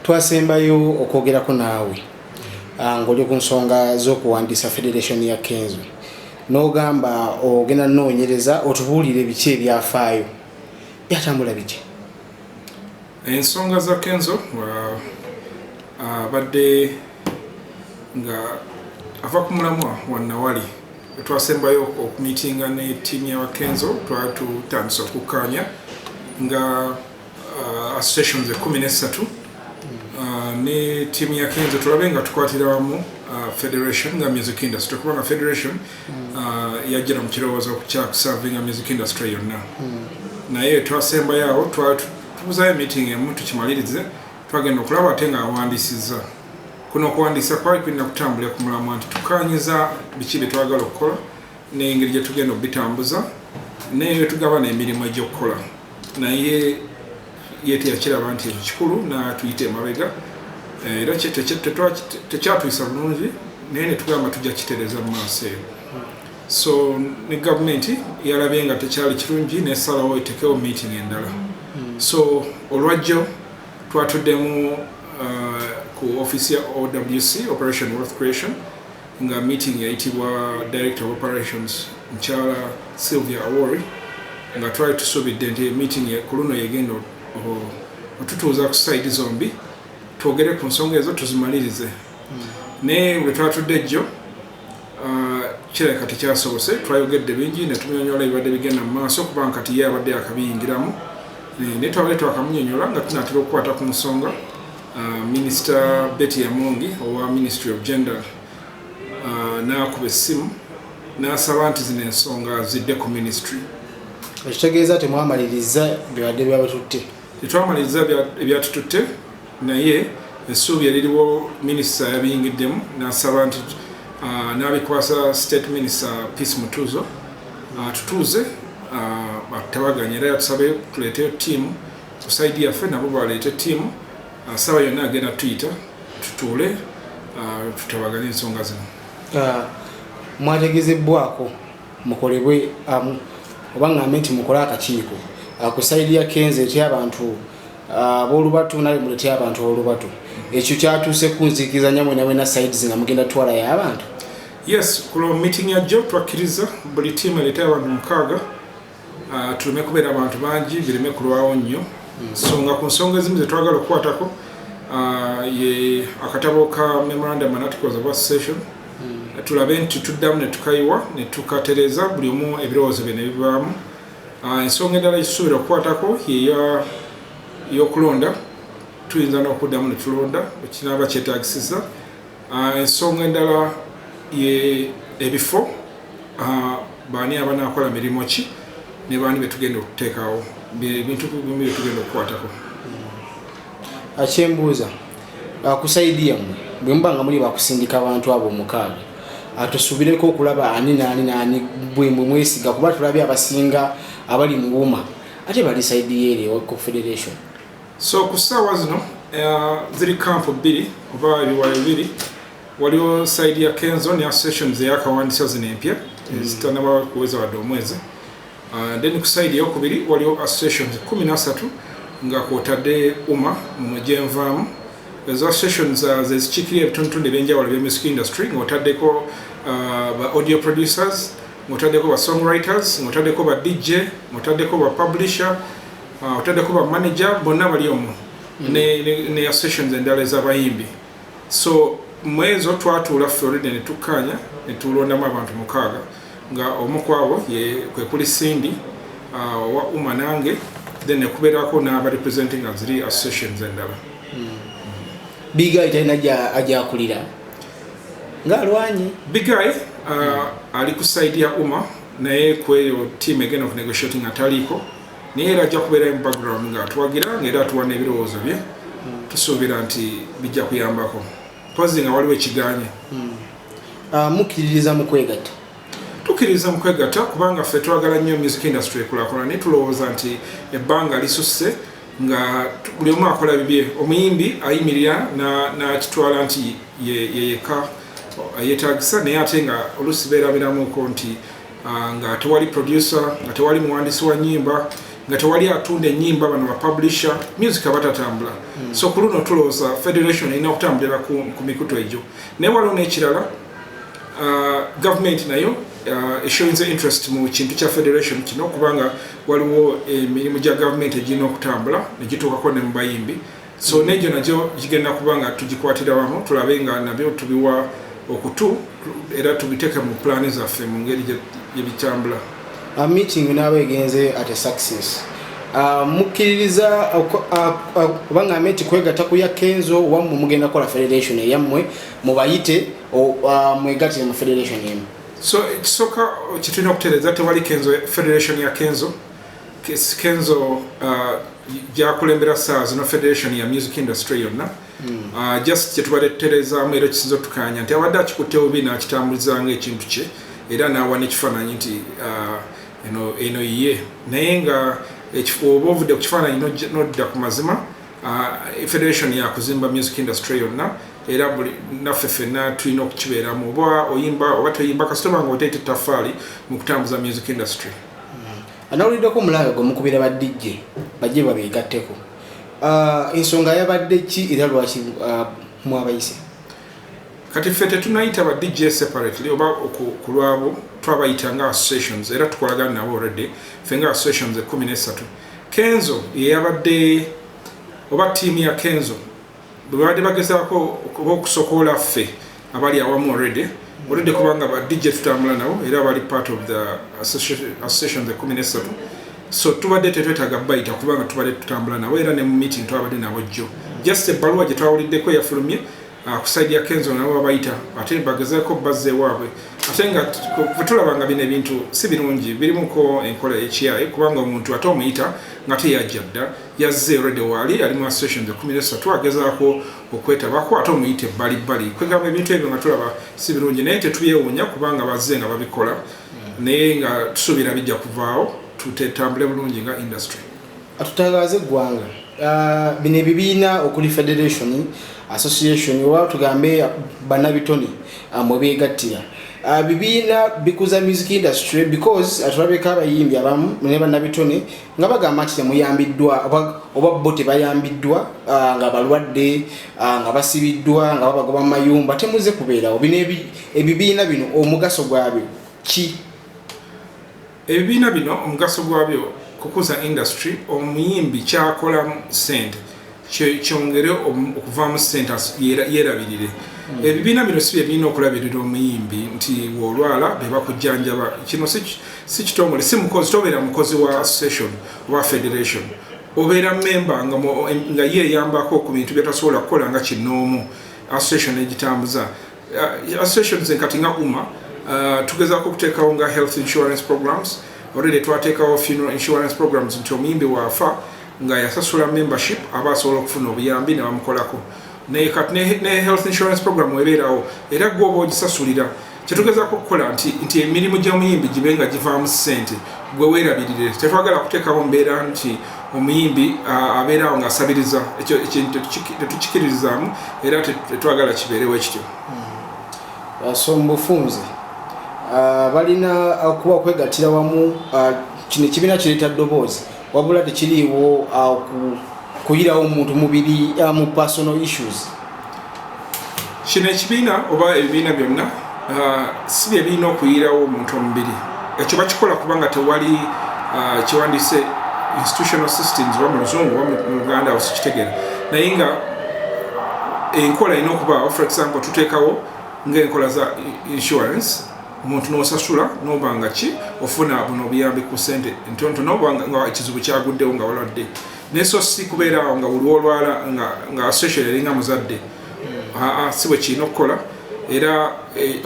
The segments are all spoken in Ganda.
twasembayo okwogerako naawe ng'oli ku nsonga z'okuwandiisa Federation ya Kenzo n'ogamba ogenda nnoonyereza otubuulire biki ebyafaayo byatambula biki ensonga za Kenzo badde nga ava ku mulamwa wannawali twasembayo okumiitinga ne ttiimu ya Kenzo twatutandisa okukkaanya nga associations 13 ne ttiimu ya Kenzo tulabe nga tukwatira wamu Federation nga music industry kubanga Federation yajjira mu kirowoozo kyakuservinga music industry yonna naye twasembayo awo tubuzayo meeting emu tukimalirize twagenda okulaba ate nga awandiisizza kuno okuwandiisa kwali kulina kutambulira ku mulamwa nti tukaanyiza biki bye twagala okukola n'engeri gye tugenda okubitambuza naye tugaba n'emirimu egy'okukola naye ye teyakiraba nti ekyo kikulu n'atuyita emabega era tekyatuyisa bulungi naye ne tugamba tujja kitereeza mu maaso eyo so ne gavumenti yalabye nga tekyali kirungi nesalawo etekewo meeting endala so olwajjo twatuddemu ku office ya OWC Operation Wealth Creation nga meeting yayitibwa Director of Operations Mchala Sylvia Awori nga twali tusuubidde nti meeting ku luno yegenda otutuuza ku side zombi twogere ku nsonga ezo tuzimalirize naye bwe twatudde ejjo kirabika tekyasobose twayogedde bingi ne tunyonyola ebibadde bigenda mu maaso kubanga kati ye abadde akabiyingiramu naye twabadde twakamunyonyola nga tunaatera okukwata ku nsonga Minister Betty Yamongi owa Ministry of Gender n'akuba essimu n'asaba nti zino ensonga zidde ku ministry. Ekitegeeza temwamaliriza bibadde byabatutte? Tetwamaliriza ebyatututte naye essuubi eririwo minisita yabiyingiddemu n'asaba nti n'abikwasa State Minister Peace Mutuzo tutuuze batabaganye era yatusabe tuleeteyo ttiimu ku saidi yaffe nabo baleete ttiimu asaba yonna agenda tuyita tutuule tutabaganye ensonga zino. Mwategezebbwako mukolebwe oba ngambe nti mukole akakiiko ku saidi ya Kenzo etya abantu b'olubatu naye muleete abantu b'olubatu ekyo kyatuuse kunzikizanya mwena sides nga mugenda twalayo abantu? Yes, ku meeting ya jjo twakkiriza buli ttiimu eleete abantu 6 tulume kubeera abantu bangi bireme kulwawo nnyo songa ku nsonga ezimu zetwagala okukwatako ye akatabo ka Memorandum and Articles of Association tulabe nti tuddamu ne tukayiwa ne tukatereeza buli omu ebirowoozo bye ne bibaamu. Ensonga endala gyetusuubira okukwatako y'okulonda tuyinza n'okuddamu ne tulonda ekinaaba kyetaagisiza. Ensonga endala ye ebifo baani abanaakola mirimu ki ne baani betugenda okuteekawo bintu bimu byetugenda okukwatako. Akyembuuza ku saidi yammwe bwe muba nga muli bakusindika abantu abo 6 atusuubireko okulaba ani bwe mwesiga kuba tulabye abasinga abali mu Wuma ate bali saidi yeeri ku Federation. So ku ssaawa zino ziri kampu 2 oba ebiwayo 2 waliwo saidi ya Kenzo ne associations eyakawandiisa zino empya ezitanaba kuweza wadde omwezi. Then ku saidi eyokubiri waliwo associations 13 nga kwotadde Wuma mu gyenvaamu. Ezo associations zezikiikirira ebitonotono ebyenjawulo bya music industry ng'otaddeko ba audio producers, ng'otaddeko ba songwriters, ng'otaddeko ba DJ, ng'otaddeko ba publisher, ng'otaddeko ba manager, bonna bali omwo ne associations endala ez'abayimbi. So mu ezo twatuula Florida ne tukkaanya ne tulondamu abantu 6 nga omu ku abo kwe kuli Cindy owa Wuma nange then ne kubeerako n'aba representing ziri associations endala. Big Guy talina ajakulira ng'alwanyi? Big Guy ali ku side ya Wuma naye kweyo team egenda okunegotiating ataliiko naye era ajja kubeera mu background nga atuwagira ng'era atuwa n'ebirowoozo bye tusuubira nti bijja kuyambako pozi nga waliwo ekiganye. Mukkiririza mu kwegatta? Tukkiririza mu kwegatta kubanga ffe twagala nnyo music industry ekulaakulana naye tulowooza nti ebbanga lisusse nga buli omu akola bibye. Omuyimbi ayimirira n'akitwala nti yeka yeetaagisa naye ate nga oluusi beerabiramuko nti nga tewali producer, nga tewali muwandiisi wa nnyimba, nga tewali atunda ennyimba bano bapublisher music abatatambula so ku luno tulowooza federation erina okutambulira ku mikutu egyo naye waliwo n'ekirala government nayo eshowinze interest mu kintu kya federation kino kubanga waliwo emirimu gya government egirina okutambula negituukako ne mu bayimbi so negyo nagyo gigenda kubanga tugikwatira wamu tulabe nga nabyo tubiwa okutu era tubiteeke mu plaani zaffe mu ngeri gyebitambula. Meeting nawe egenze at a success. Mukkiririza obanga meti kwegatta ku ya Kenzo wamu mugenda kola federation yammwe mubayite mwegatire mu federation yemu. So ekisooka kitulina okutereeza tewali federation ya Kenzo. Kenzo gyakulembera saa zino federation ya music industry yonna. Just kyetubadde tutereezaamu era kisinza otukanya nti abadde akikutte obi n'akitambulizanga ekintu kye era n'awa n'ekifaananyi nti eno ye naye nga ekifo oba ovudde ku kifaananyi n'odda ku mazima federation yakuzimba music industry yonna era naffe ffenna tulina okukibeeramu oba oyimba oba toyimba kasita obanga oteeta ettaffaali mu kutambuza music industry. Anawuliddeko omulaayo gwe mukubira ba DJ bajje babeegatteko. Ensonga yabadde ki era lwaki mwabayise? Kati ffe tetunayita ba DJ separately oba ku lwabo twabayita nga associations era tukolagana nabo already ffe nga associations 13. Kenzo yabadde oba team ya Kenzo bwabadde bagezaako okusokoola ffe abali awamu already kubanga ba DJ tutambula nabo era bali part of the associations 13. So tubadde tetwetaaga bayita kubanga tubadde tutambula nabo era ne mu meeting twabadde nabo jjo just ebbaluwa gye twawuliddeko yafulumye kusaidia ya Kenzo nabo babayita ate bagezaako bazze waabwe ate nga tulabanga bino ebintu si birungi birimuko enkola ekiyaye kubanga omuntu ate omuyita nga teyajja dda yazze already wali ali mu association 13 agezaako okwetabako ate omuyita ebbalibbali kwegamba ebintu ebyo nga tulaba si birungi naye tetubyewuunya kubanga bazze nga babikola naye nga tusuubira bijja kuvaawo tutetambule bulungi nga industry. Atutagaze eggwanga bino ebibiina okuli federation association oba tugambe bannabitone mwe beegattira bibiina bikuza music industry because atulabeko abayimbi abamu ne bannabitone nga bagamba nti temuyambiddwa oba bo tebayambiddwa nga balwadde nga basibiddwa nga babagoba mu mayumba temuze kubeerawo bino ebibiina bino omugaso gwabyo ki? Ebibiina bino omugaso gwabyo kukuza industry omuyimbi kyakolamu sente kyongere okuvaamu sente yerabirire. Ebibiina bino si byebirina okulabirira omuyimbi nti woolwala be bakujjanjaba kino si kitongole si mukozi tobeera mukozi wa association oba federation obeera memba nga yeeyambako ku bintu byetasobola kukola nga kinoomu association egitambuza associations enkati nga UMA tugezaako okuteekawo nga health insurance programs already twateekawo funeral insurance programs nti omuyimbi waafa nga yasasula membership aba asobola okufuna obuyambi ne bamukolako naye kati ne health insurance program ebeerawo era gwe oba ogisasulira kyetugezaako okukola nti emirimu gy'omuyimbi gibe nga givaamu ssente gwe weerabirire tetwagala kuteekawo mbeera nti omuyimbi abeerawo ng'asabiriza ekyo ekintu tetukikiririzaamu era tetwagala kibeerewo ekityo. So mubufunze balina okuba okwegattira wamu kino ekibiina kireeta ddoboozi wabula tekiriiwo kuyirawo omuntu mubiri mu personal issues. Kino ekibiina oba ebibiina byonna si bye birina okuyirawo omuntu omubiri ekyo bakikola kubanga tewali kiwandiise institutional systems oba mu luzungu oba mu Luganda awo sikitegeera naye nga enkola erina okubaawo. For example tuteekawo ng'enkola za insurance omuntu n'osasula n'obanga ki ofuna buno obuyambi ku ssente ntonotono obanga ekizibu kyaguddewo nga walwadde naye so si kubeeraawo nga buli olwala nga association eringa muzadde si bwe kirina okukola era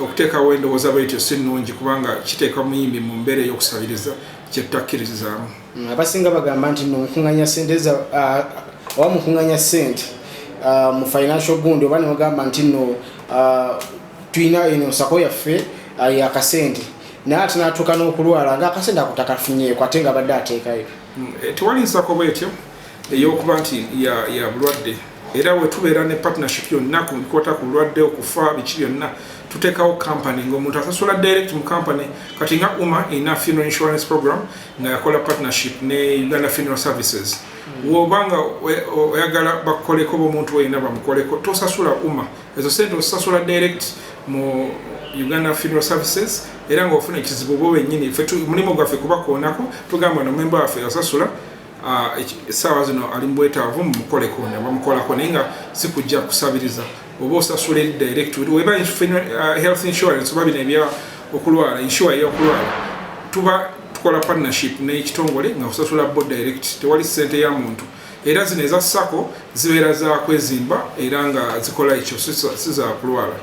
okuteekawo endowooza bwetyo si nnungi kubanga kiteeka muyimbi mu mbeera ey'okusabiriza kyetutakkiririzaamu. Abasinga bagamba nti nkuŋŋanya ssente oba mukuŋŋanya ssente mu financial gundi oba ne bagamba nti nno tulina eno sako yaffe yakasente naye ate n'atuuka n'okulwala ng'akasente ako takafunyeeko ate nga badde ateekayo. Tewali nsako bwetyo ey'okuba nti ya bulwadde era we tubeera ne partnership yonna ku kwata ku lwadde okufa biki byonna tuteekawo company ng'omuntu asasula direct mu company kati nga UMA ina funeral insurance program nga yakola partnership ne Uganda Funeral Services wobanga oyagala bakoleko bomuntu weyina bamukoleko tosasula UMA ezo sente osasula direct mu Uganda Funeral Services era ng'ofuna ekizibu bo wennyini ffe mulimu gwaffe kubakoonako tugamba no member waffe yasasula essaawa zino ali mu bwetaavu mumukoleko bamukolako naye nga si kujja kusabiriza oba osasula eri direct weba health insurance oba bino ebya okulwala insure y'okulwala tuba tukola partnership n'ekitongole nga osasula bo direct tewali ssente ya muntu era zino eza sako zibeera za kwezimba era nga zikola ekyo si za kulwala.